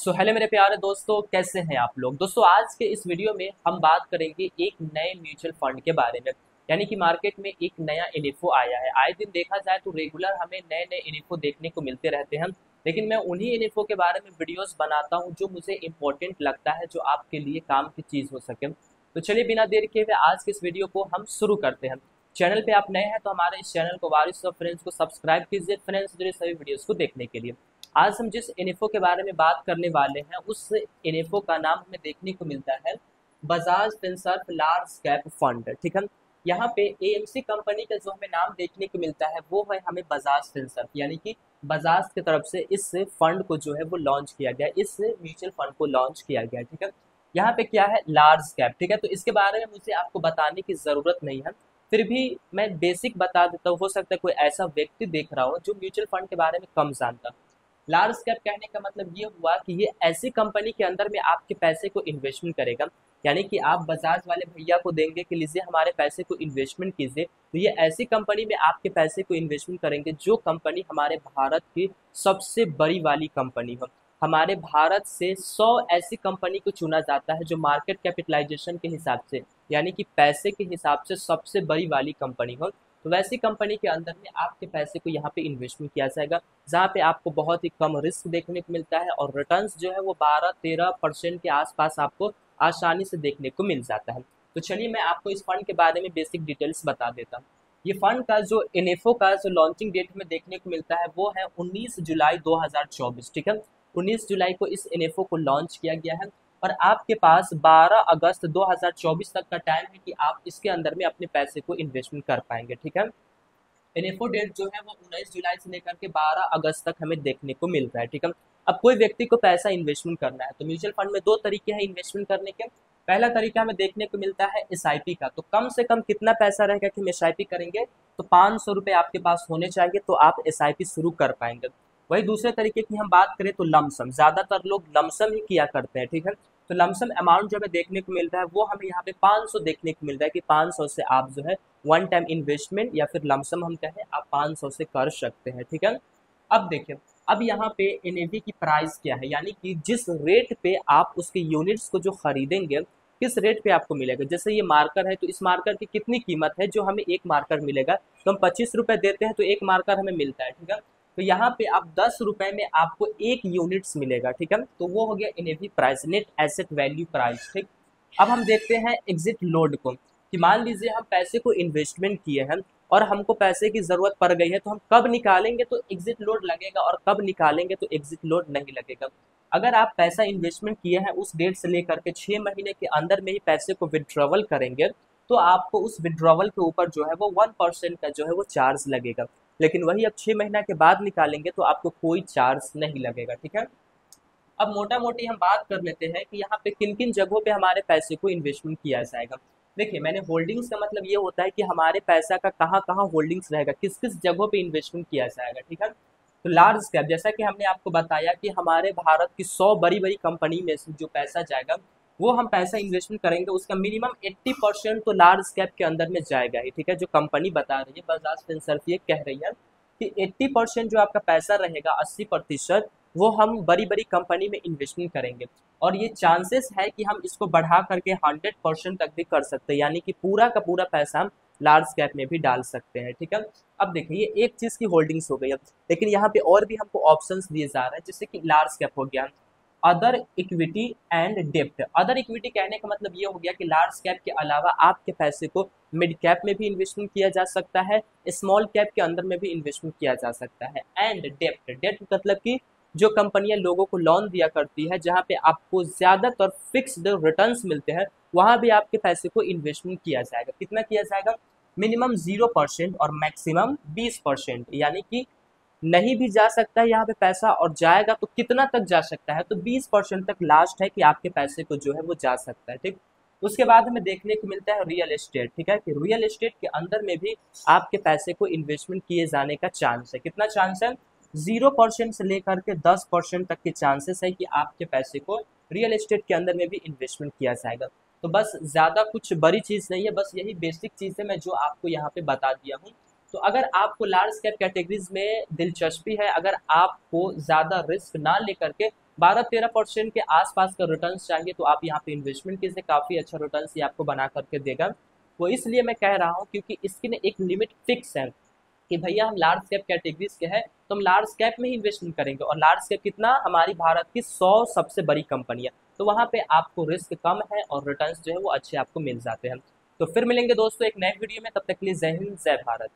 Hello मेरे प्यारे दोस्तों, कैसे हैं आप लोग। दोस्तों आज के इस वीडियो में हम बात करेंगे एक नए म्यूचुअल फंड के बारे में। यानी कि मार्केट में एक नया इन्फो आया है। आए दिन देखा जाए तो रेगुलर हमें नए नए इन्फो देखने को मिलते रहते हैं, लेकिन मैं उन्हीं इन्फो के बारे में वीडियोस बनाता हूं जो मुझे इंपॉर्टेंट लगता है, जो आपके लिए काम की चीज़ हो सके। तो चलिए बिना देर किए हुए आज के इस वीडियो को हम शुरू करते हैं। चैनल पे आप नए हैं तो हमारे इस चैनल को वारिस ऑफ फ्रेंड्स को सब्सक्राइब कीजिए, फ्रेंड्स जुड़े सभी वीडियोस को देखने के लिए। आज हम जिस इन्फो के बारे में बात करने वाले हैं उस इन्फो का नाम हमें देखने को मिलता है Bajaj Finserv large cap fund. ठीक है, यहाँ पे एएमसी कंपनी का जो हमें नाम देखने को मिलता है वो है हमें बजाज फिनसर्व, यानी कि बजाज की तरफ से इस फंड को जो है वो लॉन्च किया गया, इस म्यूचुअल फंड को लॉन्च किया गया। ठीक है, यहाँ पे क्या है, लार्ज कैप। ठीक है, तो इसके बारे में मुझे आपको बताने की ज़रूरत नहीं है, फिर भी मैं बेसिक बता देता हूँ। हो सकता है कोई ऐसा व्यक्ति देख रहा हो जो म्यूचुअल फंड के बारे में कम जानता। लार्ज कैप कहने का मतलब ये हुआ कि ये ऐसी कंपनी के अंदर में आपके पैसे को इन्वेस्टमेंट करेगा। यानी कि आप बजाज वाले भैया को देंगे कि लीजिए हमारे पैसे को इन्वेस्टमेंट कीजिए, तो ये ऐसी कंपनी में आपके पैसे को इन्वेस्टमेंट करेंगे जो कंपनी हमारे भारत की सबसे बड़ी वाली कंपनी हो। हमारे भारत से 100 ऐसी कंपनी को चुना जाता है जो मार्केट कैपिटलाइजेशन के हिसाब से, यानी कि पैसे के हिसाब से सबसे बड़ी वाली कंपनी हो। तो वैसी कंपनी के अंदर में आपके पैसे को यहाँ पे इन्वेस्टमेंट किया जाएगा, जहाँ पे आपको बहुत ही कम रिस्क देखने को मिलता है और रिटर्न्स जो है वो 12-13% के आसपास आपको आसानी से देखने को मिल जाता है। तो चलिए मैं आपको इस फंड के बारे में बेसिक डिटेल्स बता देता हूँ। ये फंड का जो इनेफो का जो लॉन्चिंग डेट हमें देखने को मिलता है वो है 19 जुलाई 2024। ठीक है, 19 जुलाई को इस इनेफो को लॉन्च किया गया है और आपके पास 12 अगस्त 2024 तक का टाइम है कि आप इसके अंदर में अपने पैसे को इन्वेस्टमेंट कर पाएंगे। ठीक है, इन्फो डेट जो है वो 19 जुलाई से लेकर के 12 अगस्त तक हमें देखने को मिल रहा है। ठीक है, अब कोई व्यक्ति को पैसा इन्वेस्टमेंट करना है तो म्यूचुअल फंड में दो तरीके हैं इन्वेस्टमेंट करने के। पहला तरीका हमें देखने को मिलता है एसआईपी का। तो कम से कम कितना पैसा रहेगा कि हम एसआईपी करेंगे, तो 500 रुपये आपके पास होने चाहिए तो आप एसआईपी शुरू कर पाएंगे। वही दूसरे तरीके की हम बात करें तो लमसम, ज़्यादातर लोग लमसम ही किया करते हैं। ठीक है, तो लमसम अमाउंट जो हमें देखने को मिल रहा है वो हमें यहाँ पे 500 देखने को मिल रहा है कि 500 से आप जो है वन टाइम इन्वेस्टमेंट या फिर लमसम हम कहें आप 500 से कर सकते हैं। ठीक है, अब देखिए, अब यहाँ पे एनएवी की प्राइस क्या है, यानी कि जिस रेट पे आप उसके यूनिट्स को जो खरीदेंगे किस रेट पे आपको मिलेगा। जैसे ये मार्कर है तो इस मार्कर की कितनी कीमत है, जो हमें एक मार्कर मिलेगा तो हम 25 रुपए देते हैं तो एक मार्कर हमें मिलता है। ठीक है, तो यहाँ पे आप 10 रुपए में आपको एक यूनिट्स मिलेगा। ठीक है, तो वो हो गया NAV price, net asset value price. ठीक, अब हम देखते हैं एग्जिट लोड को, कि मान लीजिए हम पैसे को इन्वेस्टमेंट किए हैं और हमको पैसे की ज़रूरत पड़ गई है, तो हम कब निकालेंगे तो एग्जिट लोड लगेगा और कब निकालेंगे तो एग्जिट लोड नहीं लगेगा। अगर आप पैसा इन्वेस्टमेंट किए हैं उस डेट से लेकर के 6 महीने के अंदर में ही पैसे को विड्रॉवल करेंगे तो आपको उस विड्रॉवल के ऊपर जो है वो 1% का जो है वो चार्ज लगेगा। लेकिन वही अब 6 महीना के बाद निकालेंगे तो आपको कोई चार्ज नहीं लगेगा। ठीक है, अब मोटा मोटी हम बात कर लेते हैं कि यहाँ पे किन किन जगहों पे हमारे पैसे को इन्वेस्टमेंट किया जाएगा। देखिए, मैंने होल्डिंग्स का मतलब ये होता है कि हमारे पैसा का कहाँ कहाँ होल्डिंग्स रहेगा, किस किस जगहों पे इन्वेस्टमेंट किया जाएगा। ठीक है, तो लार्ज कैप, जैसा कि हमने आपको बताया कि हमारे भारत की 100 बड़ी बड़ी कंपनी में से जो पैसा जाएगा वो हम पैसा इन्वेस्टमेंट करेंगे, उसका मिनिमम 80% तो लार्ज कैप के अंदर में जाएगा ही। ठीक है, जो कंपनी बता रही है बजाज फिनसर्व ये कह रही है कि 80% जो आपका पैसा रहेगा, 80% वो हम बड़ी बड़ी कंपनी में इन्वेस्टमेंट करेंगे और ये चांसेस है कि हम इसको बढ़ा करके 100% तक भी कर सकते हैं, यानी कि पूरा का पूरा पैसा हम लार्ज कैप में भी डाल सकते हैं। ठीक है, अब देखिए ये एक चीज़ की होल्डिंग्स हो गई है, लेकिन यहाँ पे और भी हमको ऑप्शंस दिए जा रहे हैं, जैसे कि लार्ज कैप हो गया, अदर इक्विटी एंड डेप्ट। अदर इक्विटी कहने का मतलब ये हो गया कि लार्ज कैप के अलावा आपके पैसे को मिड कैप में भी इन्वेस्टमेंट किया जा सकता है, स्मॉल कैप के अंदर में भी इन्वेस्टमेंट किया जा सकता है। एंड डेप्ट, डेप्ट मतलब कि जो कंपनियां लोगों को लोन दिया करती है जहां पे आपको ज़्यादातर फिक्स्ड रिटर्न्स मिलते हैं, वहां भी आपके पैसे को इन्वेस्टमेंट किया जाएगा। कितना किया जाएगा, मिनिमम 0% और मैक्सिमम 20%, यानी कि नहीं भी जा सकता है यहाँ पे पैसा और जाएगा तो कितना तक जा सकता है, तो 20% तक लास्ट है कि आपके पैसे को जो है वो जा सकता है। ठीक, उसके बाद हमें देखने को मिलता है रियल एस्टेट। ठीक है, कि रियल एस्टेट के अंदर में भी आपके पैसे को इन्वेस्टमेंट किए जाने का चांस है। कितना चांस है, 0% से लेकर के 10% तक के चांसेस है कि आपके पैसे को रियल एस्टेट के अंदर में भी इन्वेस्टमेंट किया जाएगा। तो बस ज़्यादा कुछ बड़ी चीज़ नहीं है, बस यही बेसिक चीज़ है मैं जो आपको यहाँ पे बता दिया हूँ। तो अगर आपको लार्ज कैप कैटेगरीज में दिलचस्पी है, अगर आपको ज़्यादा रिस्क ना लेकर के 12-13% के आसपास का रिटर्न चाहिए तो आप यहाँ पे इन्वेस्टमेंट कीजिए, काफ़ी अच्छा रिटर्न ये आपको बना करके देगा। वो इसलिए मैं कह रहा हूँ क्योंकि इसकी ना एक लिमिट फिक्स है कि भैया हम लार्ज कैप कैटेगरीज के हैं तो हम लार्ज कैप में ही इन्वेस्टमेंट करेंगे, और लार्ज कैप कितना, हमारी भारत की 100 सबसे बड़ी कंपनियां, तो वहां पे आपको रिस्क कम है और रिटर्न्स जो है वो अच्छे आपको मिल जाते हैं। तो फिर मिलेंगे दोस्तों एक नए वीडियो में, तब तक के लिए जय हिंद जय भारत।